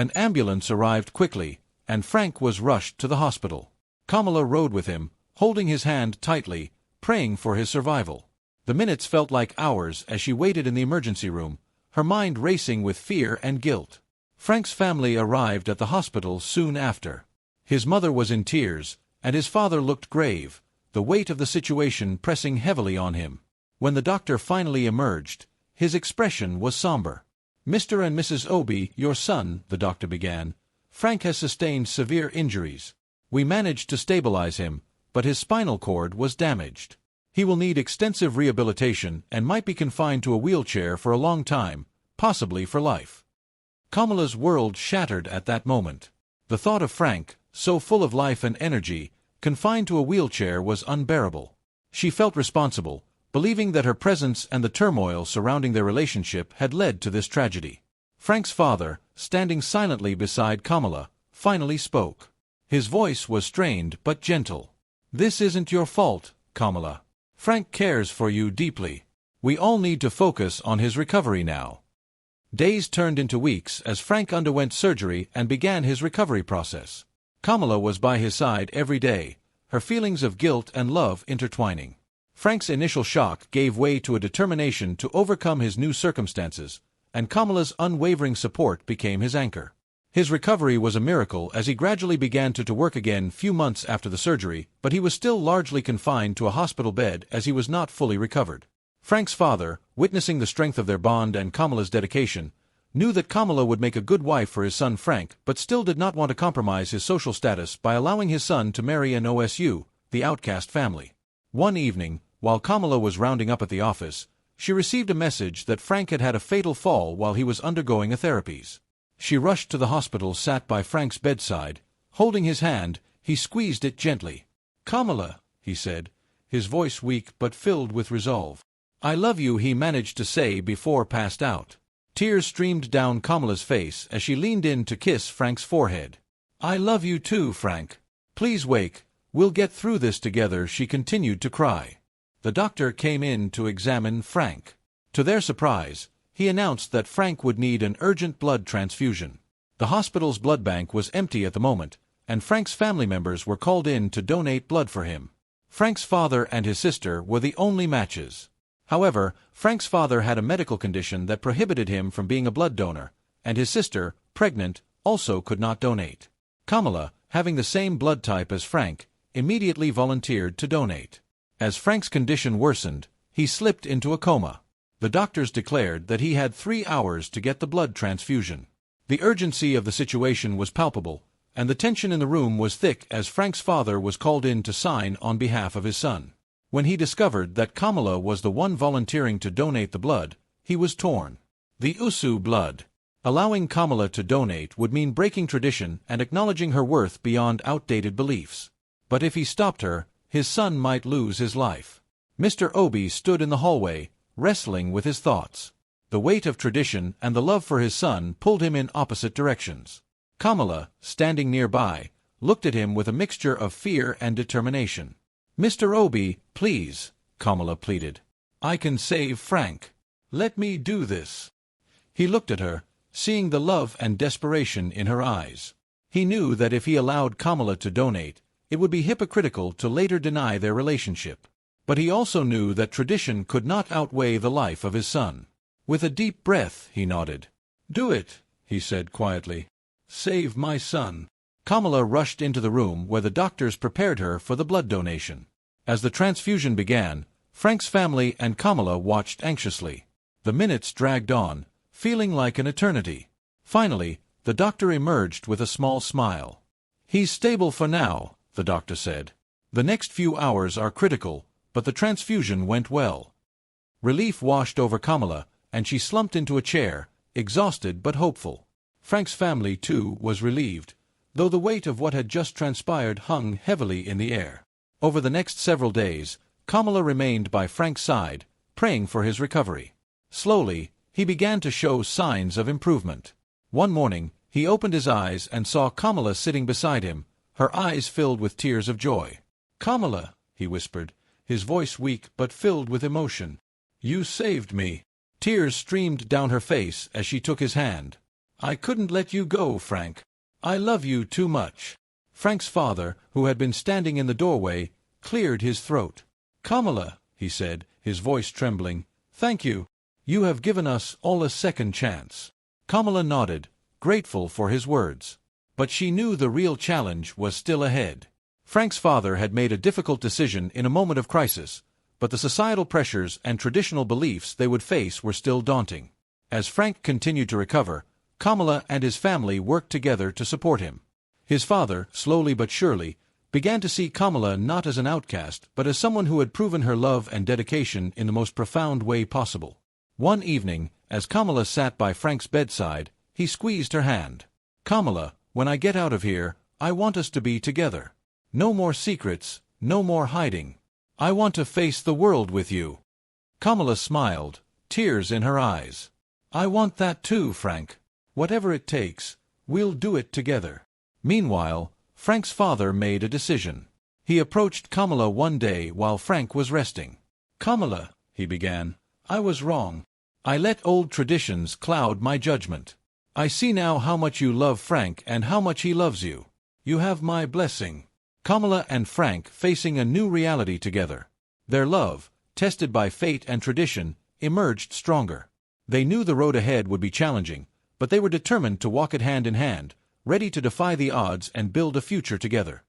An ambulance arrived quickly, and Frank was rushed to the hospital. Kamala rode with him, holding his hand tightly, praying for his survival. The minutes felt like hours as she waited in the emergency room, her mind racing with fear and guilt. Frank's family arrived at the hospital soon after. His mother was in tears, and his father looked grave, the weight of the situation pressing heavily on him. When the doctor finally emerged, his expression was somber. "Mr. and Mrs. Obi, your son," the doctor began. "Frank has sustained severe injuries. We managed to stabilize him, but his spinal cord was damaged. He will need extensive rehabilitation and might be confined to a wheelchair for a long time, possibly for life." Kamala's world shattered at that moment. The thought of Frank, so full of life and energy, confined to a wheelchair was unbearable. She felt responsible, believing that her presence and the turmoil surrounding their relationship had led to this tragedy. Frank's father, standing silently beside Kamala, finally spoke. His voice was strained but gentle. "This isn't your fault, Kamala. Frank cares for you deeply. We all need to focus on his recovery now." Days turned into weeks as Frank underwent surgery and began his recovery process. Kamala was by his side every day, her feelings of guilt and love intertwining. Frank's initial shock gave way to a determination to overcome his new circumstances, and Kamala's unwavering support became his anchor. His recovery was a miracle as he gradually began to work again few months after the surgery, but he was still largely confined to a hospital bed as he was not fully recovered. Frank's father, witnessing the strength of their bond and Kamala's dedication, knew that Kamala would make a good wife for his son Frank, but still did not want to compromise his social status by allowing his son to marry an OSU, the outcast family. One evening, while Kamala was rounding up at the office, she received a message that Frank had had a fatal fall while he was undergoing a therapies. She rushed to the hospital, sat by Frank's bedside. Holding his hand, he squeezed it gently. "Kamala," he said, his voice weak but filled with resolve. "I love you," he managed to say before passed out. Tears streamed down Kamala's face as she leaned in to kiss Frank's forehead. "I love you too, Frank. Please wake. We'll get through this together," she continued to cry. The doctor came in to examine Frank. To their surprise, he announced that Frank would need an urgent blood transfusion. The hospital's blood bank was empty at the moment, and Frank's family members were called in to donate blood for him. Frank's father and his sister were the only matches. However, Frank's father had a medical condition that prohibited him from being a blood donor, and his sister, pregnant, also could not donate. Kamala, having the same blood type as Frank, immediately volunteered to donate. As Frank's condition worsened, he slipped into a coma. The doctors declared that he had 3 hours to get the blood transfusion. The urgency of the situation was palpable, and the tension in the room was thick as Frank's father was called in to sign on behalf of his son. When he discovered that Kamala was the one volunteering to donate the blood, he was torn. The Usu blood. Allowing Kamala to donate would mean breaking tradition and acknowledging her worth beyond outdated beliefs. But if he stopped her, his son might lose his life. Mr. Obi stood in the hallway, wrestling with his thoughts. The weight of tradition and the love for his son pulled him in opposite directions. Kamala, standing nearby, looked at him with a mixture of fear and determination. "Mr. Obi, please," Kamala pleaded. "I can save Frank. Let me do this." He looked at her, seeing the love and desperation in her eyes. He knew that if he allowed Kamala to donate, it would be hypocritical to later deny their relationship. But he also knew that tradition could not outweigh the life of his son. With a deep breath, he nodded. "Do it," he said quietly. "Save my son." Kamala rushed into the room where the doctors prepared her for the blood donation. As the transfusion began, Frank's family and Kamala watched anxiously. The minutes dragged on, feeling like an eternity. Finally, the doctor emerged with a small smile. "He's stable for now," the doctor said. "The next few hours are critical, but the transfusion went well." Relief washed over Kamala, and she slumped into a chair, exhausted but hopeful. Frank's family, too, was relieved, though the weight of what had just transpired hung heavily in the air. Over the next several days, Kamala remained by Frank's side, praying for his recovery. Slowly, he began to show signs of improvement. One morning, he opened his eyes and saw Kamala sitting beside him, her eyes filled with tears of joy. "Kamala," he whispered, his voice weak but filled with emotion. "You saved me." Tears streamed down her face as she took his hand. I couldn't let you go, Frank. I love you too much. Frank's father, who had been standing in the doorway, cleared his throat. Kamala, he said, his voice trembling, thank you. You have given us all a second chance. Kamala nodded, grateful for his words. But she knew the real challenge was still ahead. Frank's father had made a difficult decision in a moment of crisis, but the societal pressures and traditional beliefs they would face were still daunting. As Frank continued to recover, Kamala and his family worked together to support him. His father, slowly but surely, began to see Kamala not as an outcast, but as someone who had proven her love and dedication in the most profound way possible. One evening, as Kamala sat by Frank's bedside, he squeezed her hand. Kamala, when I get out of here, I want us to be together. No more secrets, no more hiding. I want to face the world with you. Kamala smiled, tears in her eyes. I want that too, Frank. Whatever it takes, we'll do it together. Meanwhile, Frank's father made a decision. He approached Kamala one day while Frank was resting. Kamala, he began, I was wrong. I let old traditions cloud my judgment. I see now how much you love Frank and how much he loves you. You have my blessing. Kamala and Frank facing a new reality together. Their love, tested by fate and tradition, emerged stronger. They knew the road ahead would be challenging, but they were determined to walk it hand in hand, ready to defy the odds and build a future together.